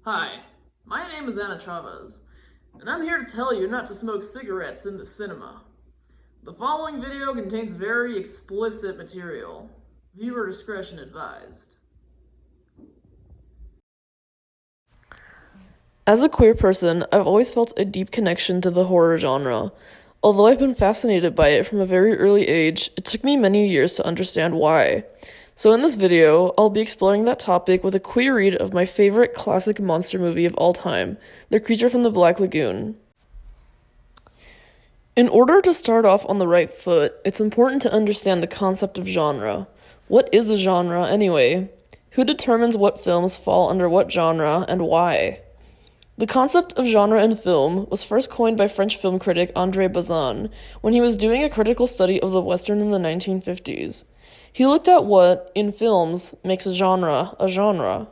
Hi, my name is Anna Chavez, and I'm here to tell you not to smoke cigarettes in the cinema. The following video contains very explicit material. Viewer discretion advised. As a queer person, I've always felt a deep connection to the horror genre. Although I've been fascinated by it from a very early age, it took me many years to understand why. So in this video, I'll be exploring that topic with a queer read of my favorite classic monster movie of all time, The Creature from the Black Lagoon. In order to start off on the right foot, it's important to understand the concept of genre. What is a genre, anyway? Who determines what films fall under what genre, and why? The concept of genre in film was first coined by French film critic André Bazin when he was doing a critical study of the Western in the 1950s. He looked at what, in films, makes a genre a genre.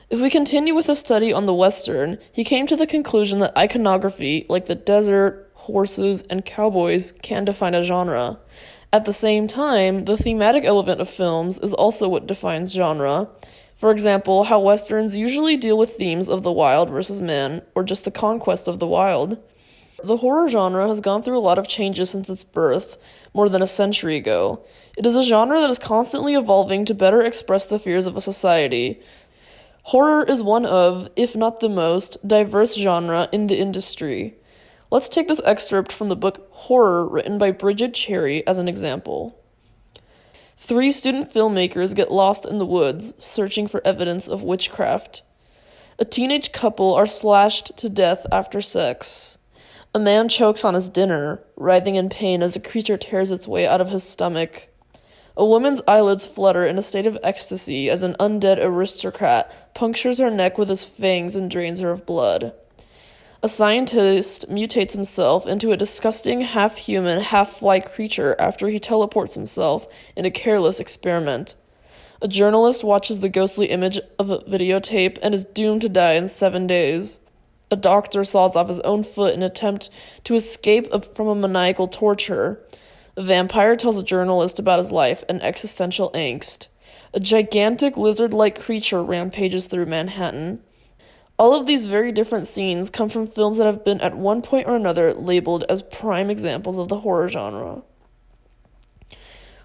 If we continue with a study on the Western, he came to the conclusion that iconography, like the desert, horses, and cowboys, can define a genre. At the same time, the thematic element of films is also what defines genre. For example, how Westerns usually deal with themes of the wild versus man, or just the conquest of the wild. The horror genre has gone through a lot of changes since its birth, more than a century ago. It is a genre that is constantly evolving to better express the fears of a society. Horror is one of, if not the most, diverse genre in the industry. Let's take this excerpt from the book Horror, written by Bridget Cherry, as an example. 3 student filmmakers get lost in the woods, searching for evidence of witchcraft. A teenage couple are slashed to death after sex. A man chokes on his dinner, writhing in pain as a creature tears its way out of his stomach. A woman's eyelids flutter in a state of ecstasy as an undead aristocrat punctures her neck with his fangs and drains her of blood. A scientist mutates himself into a disgusting half-human, half-fly creature after he teleports himself in a careless experiment. A journalist watches the ghostly image of a videotape and is doomed to die in 7 days. A doctor saws off his own foot in an attempt to escape from a maniacal torture. A vampire tells a journalist about his life and existential angst. A gigantic lizard-like creature rampages through Manhattan. All of these very different scenes come from films that have been at one point or another labeled as prime examples of the horror genre.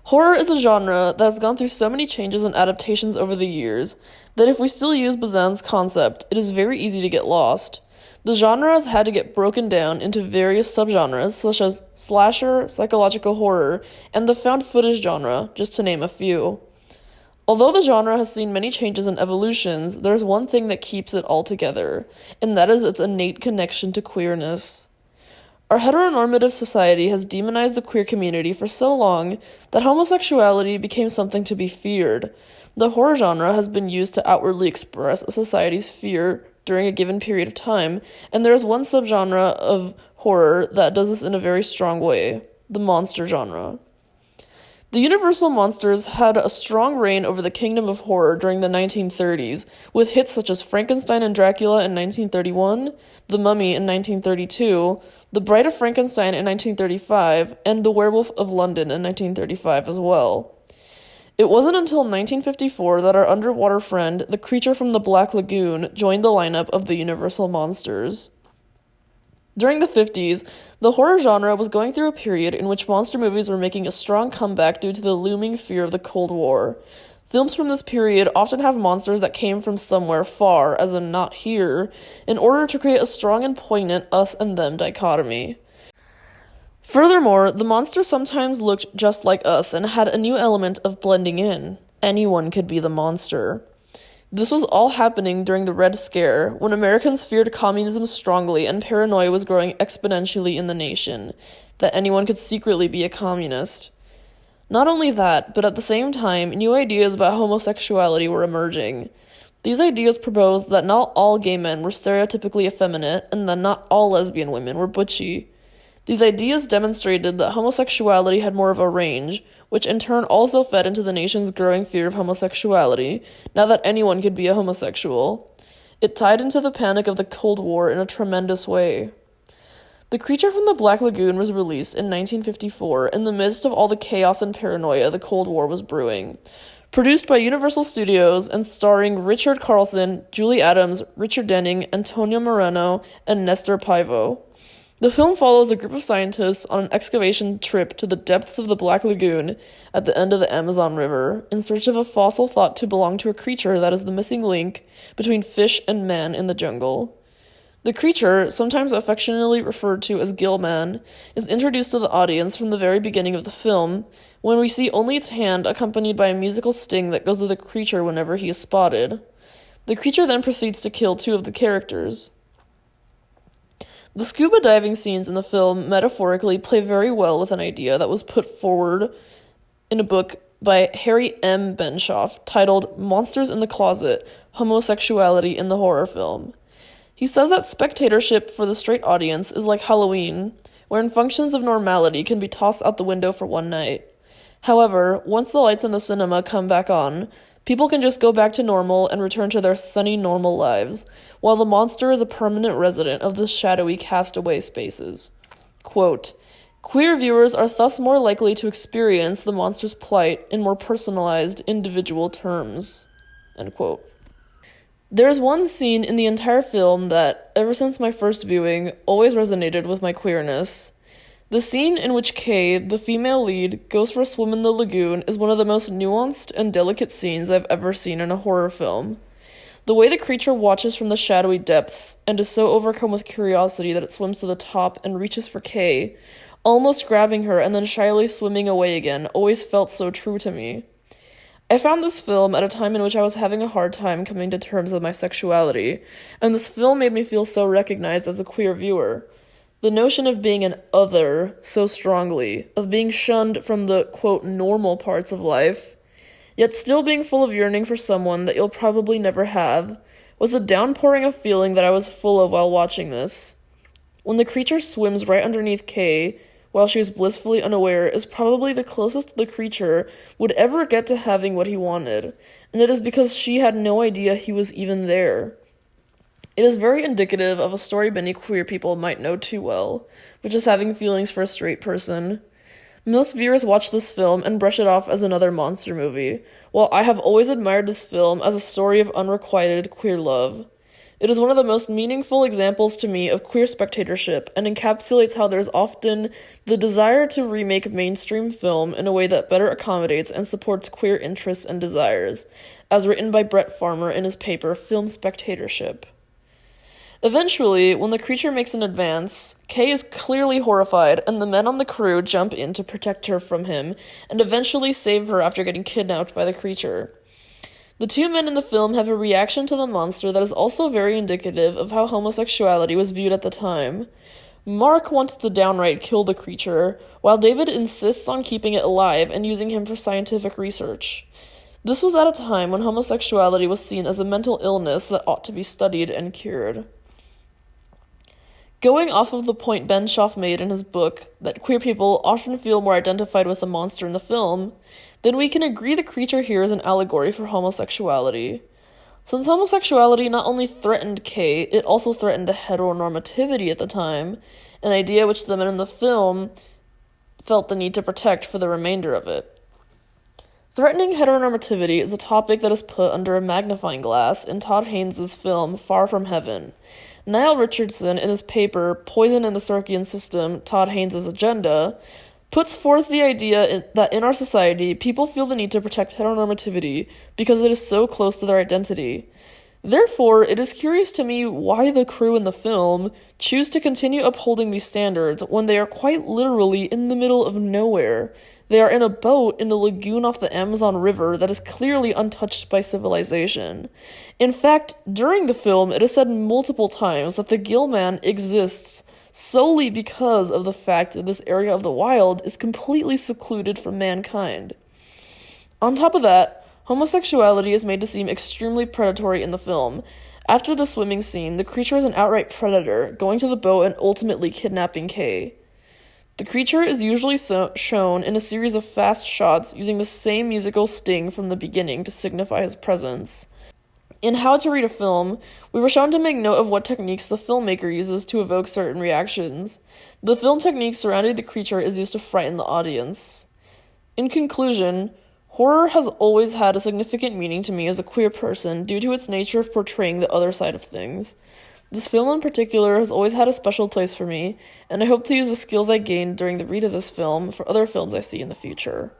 Horror is a genre that has gone through so many changes and adaptations over the years that if we still use Bazin's concept, it is very easy to get lost. The genre has had to get broken down into various subgenres such as slasher, psychological horror, and the found footage genre, just to name a few. Although the genre has seen many changes and evolutions, there's one thing that keeps it all together, and that is its innate connection to queerness. Our heteronormative society has demonized the queer community for so long that homosexuality became something to be feared. The horror genre has been used to outwardly express a society's fear during a given period of time, and there is one subgenre of horror that does this in a very strong way: the monster genre. The Universal monsters had a strong reign over the kingdom of horror during the 1930s, with hits such as Frankenstein and Dracula in 1931, The Mummy in 1932, The Bride of Frankenstein in 1935, and The Werewolf of London in 1935 as well. It wasn't until 1954 that our underwater friend, the creature from the Black Lagoon, joined the lineup of the Universal monsters. During the 50s, the horror genre was going through a period in which monster movies were making a strong comeback due to the looming fear of the Cold War. Films from this period often have monsters that came from somewhere far, as in not here, in order to create a strong and poignant us and them dichotomy. Furthermore, the monsters sometimes looked just like us and had a new element of blending in. Anyone could be the monster. This was all happening during the Red Scare, when Americans feared communism strongly and paranoia was growing exponentially in the nation, that anyone could secretly be a communist. Not only that, but at the same time, new ideas about homosexuality were emerging. These ideas proposed that not all gay men were stereotypically effeminate, and that not all lesbian women were butchy. These ideas demonstrated that homosexuality had more of a range, which in turn also fed into the nation's growing fear of homosexuality, now that anyone could be a homosexual. It tied into the panic of the Cold War in a tremendous way. The Creature from the Black Lagoon was released in 1954 in the midst of all the chaos and paranoia the Cold War was brewing. Produced by Universal Studios and starring Richard Carlson, Julie Adams, Richard Denning, Antonio Moreno, and Nestor Paivo. The film follows a group of scientists on an excavation trip to the depths of the Black Lagoon at the end of the Amazon River in search of a fossil thought to belong to a creature that is the missing link between fish and man in the jungle. The creature, sometimes affectionately referred to as Gillman, is introduced to the audience from the very beginning of the film, when we see only its hand accompanied by a musical sting that goes to the creature whenever he is spotted. The creature then proceeds to kill two of the characters. The scuba diving scenes in the film metaphorically play very well with an idea that was put forward in a book by Harry M. Benshoff titled Monsters in the Closet: Homosexuality in the Horror Film. He says that spectatorship for the straight audience is like Halloween, wherein functions of normality can be tossed out the window for one night. However, once the lights in the cinema come back on, people can just go back to normal and return to their sunny normal lives, while the monster is a permanent resident of the shadowy castaway spaces. Quote, queer viewers are thus more likely to experience the monster's plight in more personalized, individual terms. End quote. There's one scene in the entire film that, ever since my first viewing, always resonated with my queerness. The scene in which Kay, the female lead, goes for a swim in the lagoon is one of the most nuanced and delicate scenes I've ever seen in a horror film. The way the creature watches from the shadowy depths and is so overcome with curiosity that it swims to the top and reaches for Kay, almost grabbing her and then shyly swimming away again, always felt so true to me. I found this film at a time in which I was having a hard time coming to terms with my sexuality, and this film made me feel so recognized as a queer viewer. The notion of being an other so strongly, of being shunned from the, quote, normal parts of life, yet still being full of yearning for someone that you'll probably never have, was a downpouring of feeling that I was full of while watching this. When the creature swims right underneath Kay, while she is blissfully unaware, is probably the closest the creature would ever get to having what he wanted, and it is because she had no idea he was even there. It is very indicative of a story many queer people might know too well, which is having feelings for a straight person. Most viewers watch this film and brush it off as another monster movie, while I have always admired this film as a story of unrequited queer love. It is one of the most meaningful examples to me of queer spectatorship and encapsulates how there's often the desire to remake mainstream film in a way that better accommodates and supports queer interests and desires, as written by Brett Farmer in his paper Film Spectatorship. Eventually, when the creature makes an advance, Kay is clearly horrified, and the men on the crew jump in to protect her from him, and eventually save her after getting kidnapped by the creature. The two men in the film have a reaction to the monster that is also very indicative of how homosexuality was viewed at the time. Mark wants to downright kill the creature, while David insists on keeping it alive and using him for scientific research. This was at a time when homosexuality was seen as a mental illness that ought to be studied and cured. Going off of the point Benshoff made in his book that queer people often feel more identified with the monster in the film, then we can agree the creature here is an allegory for homosexuality. Since homosexuality not only threatened Kay, it also threatened the heteronormativity at the time, an idea which the men in the film felt the need to protect for the remainder of it. Threatening heteronormativity is a topic that is put under a magnifying glass in Todd Haynes' film Far From Heaven. Niall Richardson, in his paper Poison in the Sorkian System, Todd Haynes' Agenda, puts forth the idea that in our society, people feel the need to protect heteronormativity because it is so close to their identity. Therefore, it is curious to me why the crew in the film choose to continue upholding these standards when they are quite literally in the middle of nowhere. They are in a boat in a lagoon off the Amazon River that is clearly untouched by civilization. In fact, during the film, it is said multiple times that the Gillman exists solely because of the fact that this area of the wild is completely secluded from mankind. On top of that, homosexuality is made to seem extremely predatory in the film. After the swimming scene, the creature is an outright predator, going to the boat and ultimately kidnapping Kay. The creature is usually shown in a series of fast shots using the same musical sting from the beginning to signify his presence. In How to Read a Film, we were shown to make note of what techniques the filmmaker uses to evoke certain reactions. The film technique surrounding the creature is used to frighten the audience. In conclusion, Horror has always had a significant meaning to me as a queer person due to its nature of portraying the other side of things. This film in particular has always had a special place for me, and I hope to use the skills I gained during the read of this film for other films I see in the future.